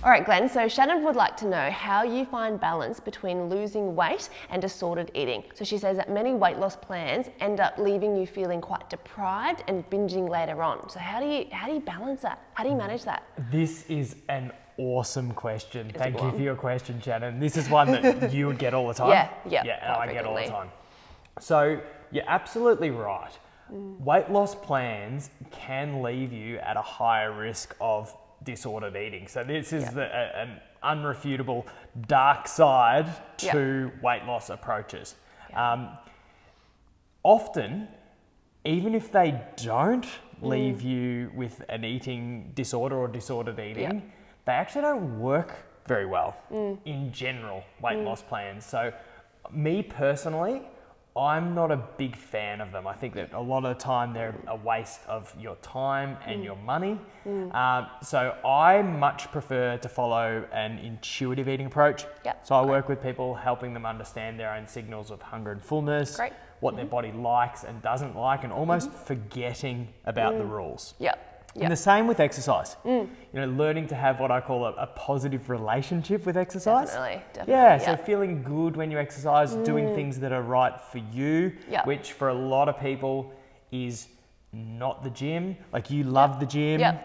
All right, Glenn, so Shannon would like to know how you find balance between losing weight and disordered eating. So she says that many weight loss plans end up leaving you feeling quite deprived and binging later on. So how do you balance that? How do you manage that? This is an awesome question. Thank you for your question, Shannon. This is one that you would get all the time. Yeah, and I get all the time. So you're absolutely right. Weight loss plans can leave you at a higher risk of disordered eating. So this is an unrefutable dark side to weight loss approaches. Often, even if they don't leave you with an eating disorder or disordered eating, they actually don't work very well in general, weight loss plans. So me personally, I'm not a big fan of them. I think that a lot of the time they're a waste of your time and your money. So I much prefer to follow an intuitive eating approach. So I work with people, helping them understand their own signals of hunger and fullness, what their body likes and doesn't like, and almost forgetting about the rules. And the same with exercise. You know, learning to have what I call a positive relationship with exercise. Definitely. Yeah, so feeling good when you exercise, doing things that are right for you, which for a lot of people is not the gym. Like you love the gym.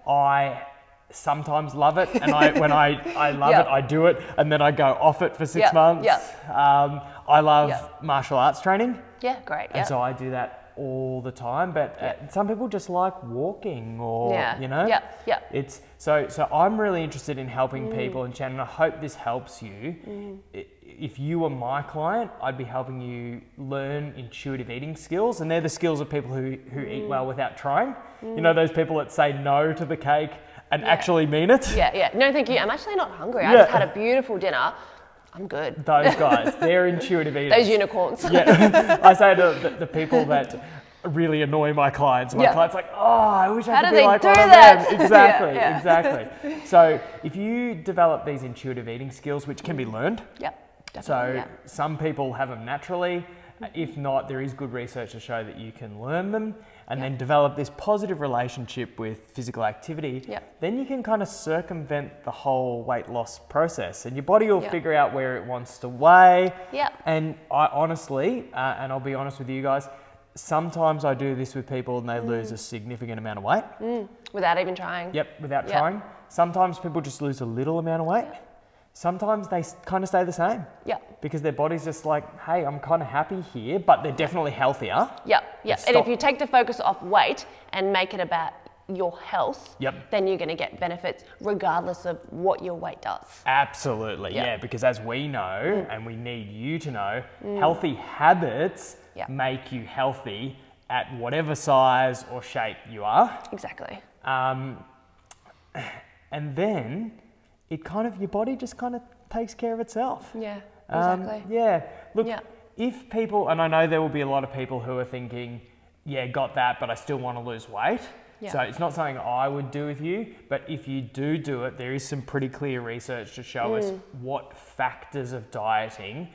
I sometimes love it, and when I love it, I do it, and then I go off it for 6 months. I love martial arts training. Great. And so I do that all the time, but some people just like walking, or you know, it's so I'm really interested in helping people, and Shannon, I hope this helps you. If you were my client, I'd be helping you learn intuitive eating skills, and they're the skills of people who eat well without trying. You know, those people that say no to the cake and actually mean it. No, thank you. I'm actually not hungry. I just had a beautiful dinner. I'm good. Those guys, they're intuitive eaters. Those unicorns. I say to the people that really annoy my clients. My client's like, oh, I wish I could be like one of them. Exactly. So if you develop these intuitive eating skills, which can be learned. So some people have them naturally. If not, there is good research to show that you can learn them and then develop this positive relationship with physical activity. Then you can kind of circumvent the whole weight loss process, and your body will figure out where it wants to weigh. And I honestly, and I'll be honest with you guys, sometimes I do this with people and they lose a significant amount of weight. Without even trying. Without trying. Sometimes people just lose a little amount of weight. Sometimes they kind of stay the same. Because their body's just like, hey, I'm kind of happy here, but they're definitely healthier. And if you take the focus off weight and make it about your health, then you're going to get benefits regardless of what your weight does. Absolutely, because as we know, and we need you to know, healthy habits make you healthy at whatever size or shape you are. Exactly. And then it kind of, your body just kind of takes care of itself. Exactly. Look, if people, and I know there will be a lot of people who are thinking, got that, but I still want to lose weight. So it's not something I would do with you, but if you do it, there is some pretty clear research to show us what factors of dieting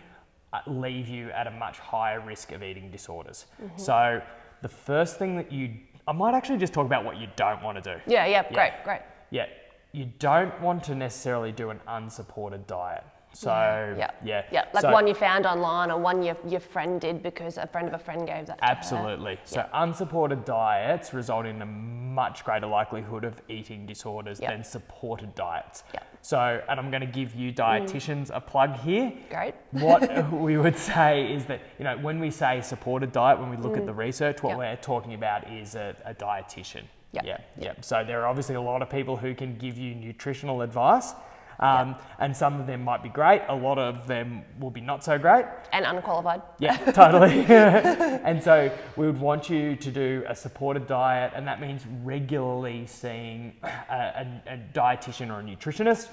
leave you at a much higher risk of eating disorders. So the first thing that I might actually just talk about what you don't want to do. Great. You don't want to necessarily do an unsupported diet. So, like one you found online or one your friend did because a friend of a friend gave that to Absolutely. her. So unsupported diets result in a much greater likelihood of eating disorders than supported diets. So, and I'm going to give you dietitians a plug here. Great. What we would say is that, you know, when we say supported diet, when we look at the research, what we're talking about is a dietitian. So there are obviously a lot of people who can give you nutritional advice. And some of them might be great. A lot of them will be not so great. And unqualified. Totally. And so we would want you to do a supported diet, and that means regularly seeing a dietitian or a nutritionist.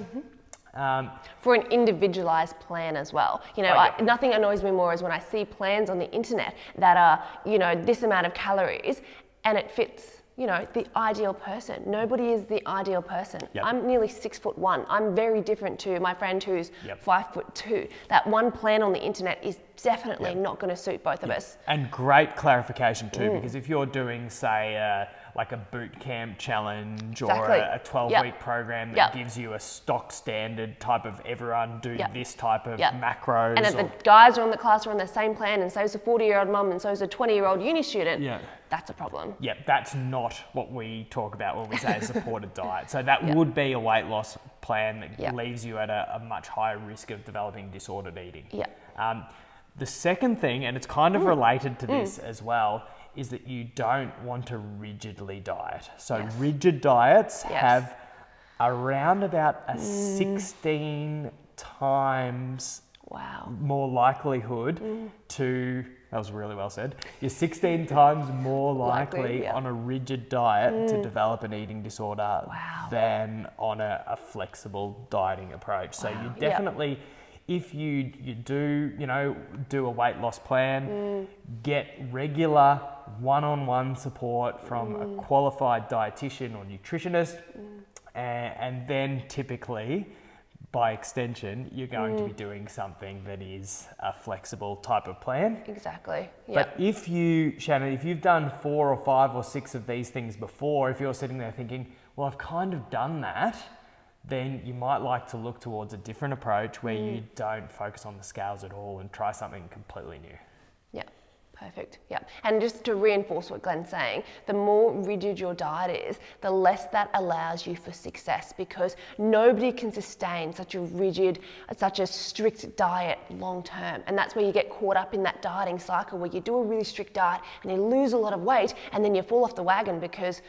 For an individualized plan as well. You know, nothing annoys me more is when I see plans on the internet that are, you know, this amount of calories and it fits, you know, the ideal person. Nobody is the ideal person. I'm nearly 6'1". I'm very different to my friend who's 5'2". That one plan on the internet is definitely not going to suit both of us. And great clarification too, because if you're doing, say, like a boot camp challenge Exactly. or a 12-week program that Yep. gives you a stock standard type of everyone do Yep. this type of Yep. macros. And if the guys are on the class are on the same plan, and so is a 40-year-old mum, and so is a 20-year-old uni student, Yeah. that's a problem. Yeah, that's not what we talk about when we say a supported diet. So that would be a weight loss plan that leaves you at a much higher risk of developing disordered eating. Yeah. The second thing, and it's kind of related to this as well, is that you don't want to rigidly diet. So Yes. rigid diets Yes. have around about a 16 times Wow. more likelihood to, that was really well said, you're 16 times more likely yeah. on a rigid diet to develop an eating disorder Wow. than on a flexible dieting approach. So you definitely, if you do, do a weight loss plan, get regular one-on-one support from a qualified dietitian or nutritionist, and then typically, by extension, you're going to be doing something that is a flexible type of plan. Exactly. But if you, Shannon, if you've done 4 or 5 or 6 of these things before, if you're sitting there thinking, well, I've kind of done that, then you might like to look towards a different approach where you don't focus on the scales at all and try something completely new. Yeah, perfect. Yeah. And just to reinforce what Glenn's saying, the more rigid your diet is, the less that allows you for success, because nobody can sustain such a rigid, such a strict diet long term. And that's where you get caught up in that dieting cycle where you do a really strict diet and you lose a lot of weight and then you fall off the wagon because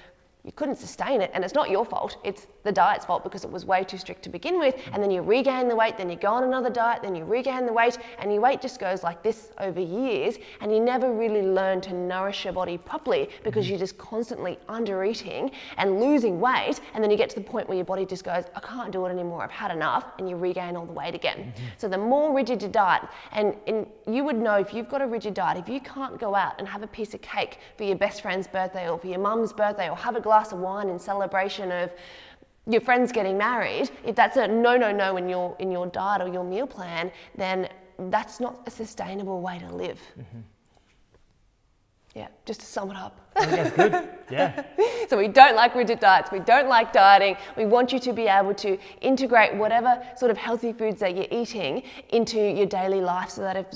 you couldn't sustain it, and it's not your fault, it's the diet's fault because it was way too strict to begin with, and then you regain the weight, then you go on another diet, then you regain the weight, and your weight just goes like this over years, and you never really learn to nourish your body properly because you're just constantly under eating and losing weight, and then you get to the point where your body just goes, I can't do it anymore, I've had enough, and you regain all the weight again. So the more rigid your diet, and you would know if you've got a rigid diet, if you can't go out and have a piece of cake for your best friend's birthday or for your mum's birthday or have a glass of wine in celebration of your friends getting married, if that's a no in your diet or your meal plan, then that's not a sustainable way to live. Yeah, just to sum it up. I think that's good. Yeah. So we don't like rigid diets, we don't like dieting, we want you to be able to integrate whatever sort of healthy foods that you're eating into your daily life, so that if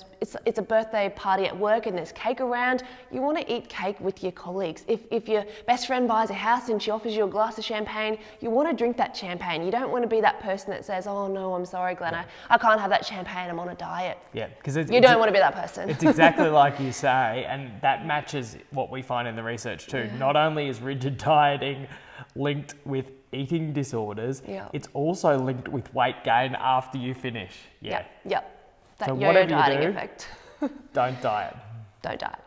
it's a birthday party at work and there's cake around, you want to eat cake with your colleagues. If your best friend buys a house and she offers you a glass of champagne, you want to drink that champagne. You don't want to be that person that says, oh no, I'm sorry Glenn, I can't have that champagne, I'm on a diet. Yeah, because you don't want to be that person. It's exactly like you say, and that matches what we find in the research too. Not only is rigid dieting linked with eating disorders, it's also linked with weight gain after you finish. Yep. That So yo-yo whatever dieting you do, effect. don't diet. Don't diet.